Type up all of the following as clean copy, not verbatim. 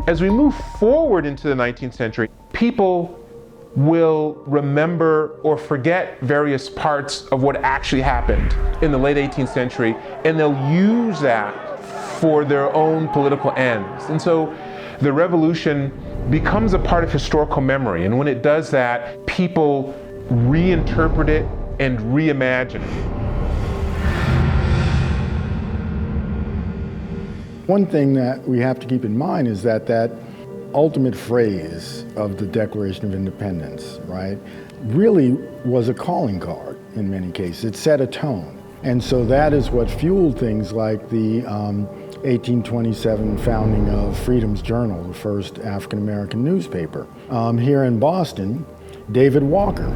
As we move forward into the 19th century, people will remember or forget various parts of what actually happened in the late 18th century, and they'll use that for their own political ends. And so the revolution becomes a part of historical memory, and when it does that, people reinterpret it and reimagine it. One thing that we have to keep in mind is that that ultimate phrase of the Declaration of Independence, right, really was a calling card in many cases. It set a tone. And so that is what fueled things like the 1827 founding of Freedom's Journal, the first African-American newspaper. Here in Boston, David Walker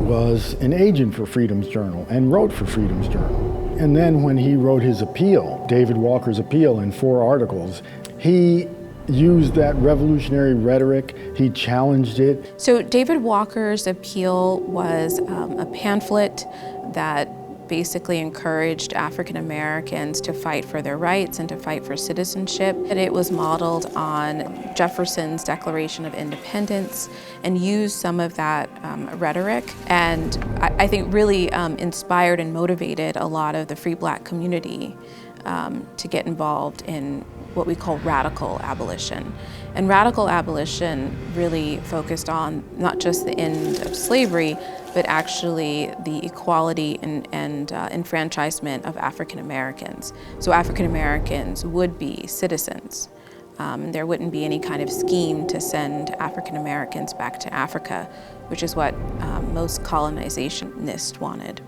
was an agent for Freedom's Journal and wrote for Freedom's Journal. And then when he wrote his appeal, David Walker's appeal in 4 articles, he used that revolutionary rhetoric, he challenged it. So David Walker's appeal was a pamphlet that basically encouraged African Americans to fight for their rights and to fight for citizenship. And it was modeled on Jefferson's Declaration of Independence and used some of that rhetoric, and I think really inspired and motivated a lot of the free black community to get involved in what we call radical abolition. And radical abolition really focused on not just the end of slavery, but actually the equality and enfranchisement of African Americans. So African Americans would be citizens. There wouldn't be any kind of scheme to send African Americans back to Africa, which is what most colonizationists wanted.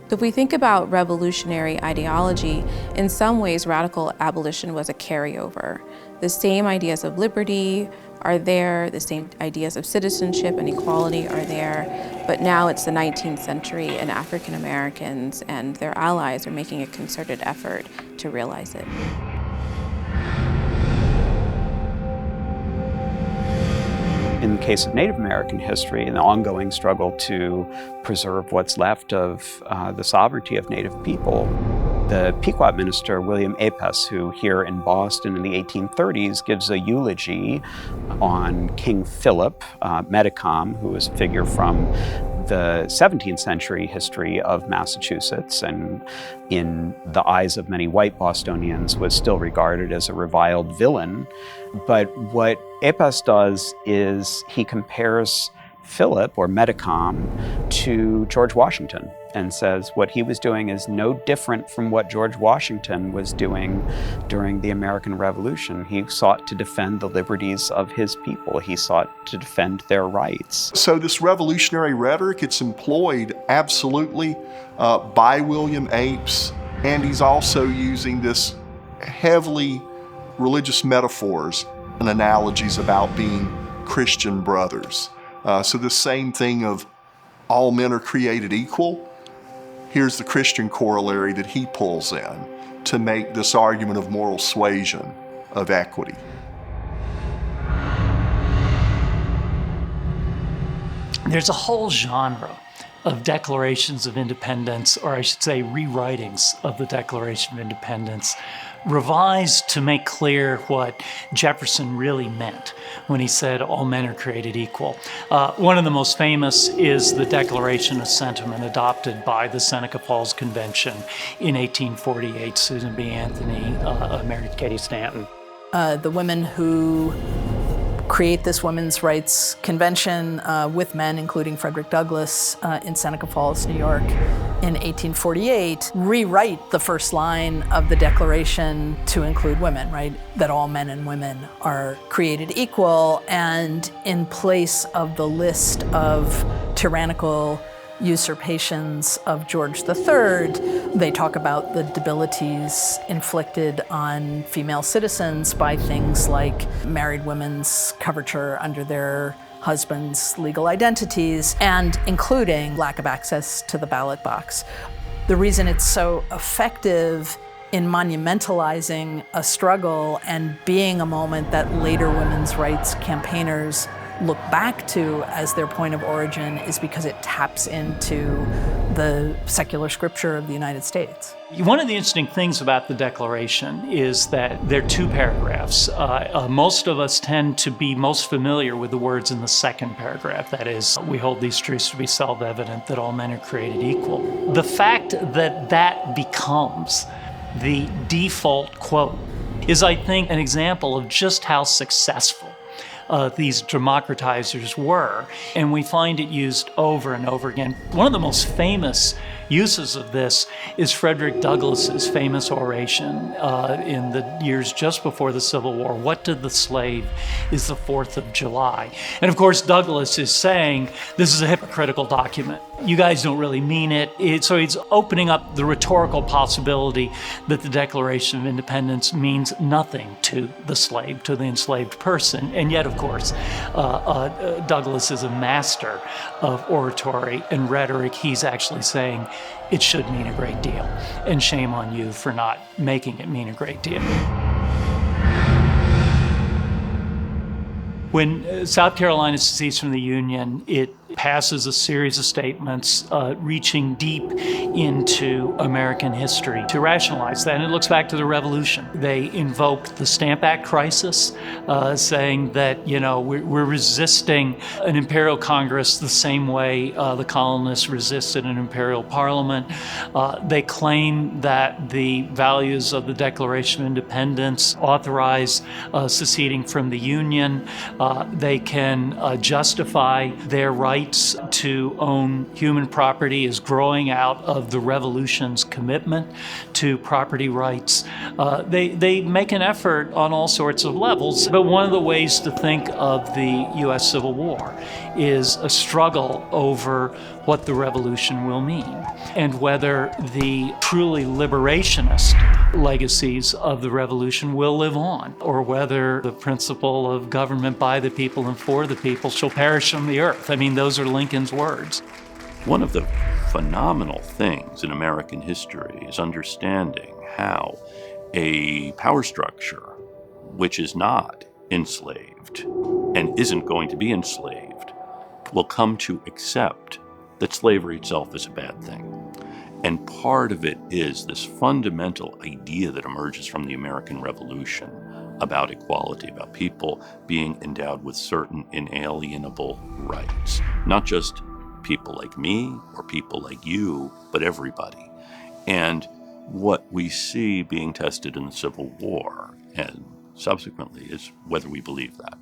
So if we think about revolutionary ideology, in some ways radical abolition was a carryover. The same ideas of liberty are there, the same ideas of citizenship and equality are there, but now it's the 19th century and African Americans and their allies are making a concerted effort to realize it. In the case of Native American history, an ongoing struggle to preserve what's left of the sovereignty of Native people, the Pequot minister, William Apess, who here in Boston in the 1830s gives a eulogy on King Philip Metacom, who was a figure from the 17th century history of Massachusetts, and in the eyes of many white Bostonians was still regarded as a reviled villain. But what Apess does is he compares Philip, or Metacom, to George Washington and says what he was doing is no different from what George Washington was doing during the American Revolution. He sought to defend the liberties of his people. He sought to defend their rights. So this revolutionary rhetoric, it's employed absolutely by William Apes, and he's also using this heavily religious metaphors and analogies about being Christian brothers. So the same thing of all men are created equal, here's the Christian corollary that he pulls in to make this argument of moral suasion, of equity. There's a whole genre of declarations of independence, or I should say rewritings of the Declaration of Independence, revised to make clear what Jefferson really meant when he said all men are created equal. One of the most famous is the Declaration of Sentiment adopted by the Seneca Falls Convention in 1848. Susan B. Anthony married Katie Stanton. The women who create this women's rights convention with men, including Frederick Douglass in Seneca Falls, New York, in 1848, rewrite the first line of the Declaration to include women, right? That all men and women are created equal, and in place of the list of tyrannical usurpations of George III, they talk about the debilities inflicted on female citizens by things like married women's coverture under their husbands' legal identities, and including lack of access to the ballot box. The reason it's so effective in monumentalizing a struggle and being a moment that later women's rights campaigners look back to as their point of origin is because it taps into the secular scripture of the United States. One of the interesting things about the Declaration is that there are two paragraphs. Most of us tend to be most familiar with the words in the second paragraph. That is, we hold these truths to be self-evident that all men are created equal. The fact that that becomes the default quote is, I think, an example of just how successful these democratizers were, and we find it used over and over again. One of the most famous uses of this is Frederick Douglass's famous oration in the years just before the Civil War, "What to the slave is the 4th of July?" And of course, Douglass is saying, this is a hypocritical document. You guys don't really mean it. So he's opening up the rhetorical possibility that the Declaration of Independence means nothing to the slave, to the enslaved person. And yet, of course, Douglass is a master of oratory and rhetoric. He's actually saying it should mean a great deal, and shame on you for not making it mean a great deal. When South Carolina secedes from the Union, it passes a series of statements reaching deep into American history to rationalize that. And it looks back to the Revolution. They invoke the Stamp Act crisis, saying that, we're resisting an imperial Congress the same way the colonists resisted an imperial parliament. They claim that the values of the Declaration of Independence authorize seceding from the Union. They can justify their rights to own human property as growing out of the Revolution's commitment to property rights. They make an effort on all sorts of levels, but one of the ways to think of the U.S. Civil War is a struggle over what the Revolution will mean, and whether the truly liberationist legacies of the Revolution will live on, or whether the principle of government by the people and for the people shall perish from the earth. I mean, those are Lincoln's words. One of the phenomenal things in American history is understanding how a power structure which is not enslaved and isn't going to be enslaved will come to accept that slavery itself is a bad thing. And part of it is this fundamental idea that emerges from the American Revolution about equality, about people being endowed with certain inalienable rights. Not just people like me or people like you, but everybody. And what we see being tested in the Civil War and subsequently is whether we believe that.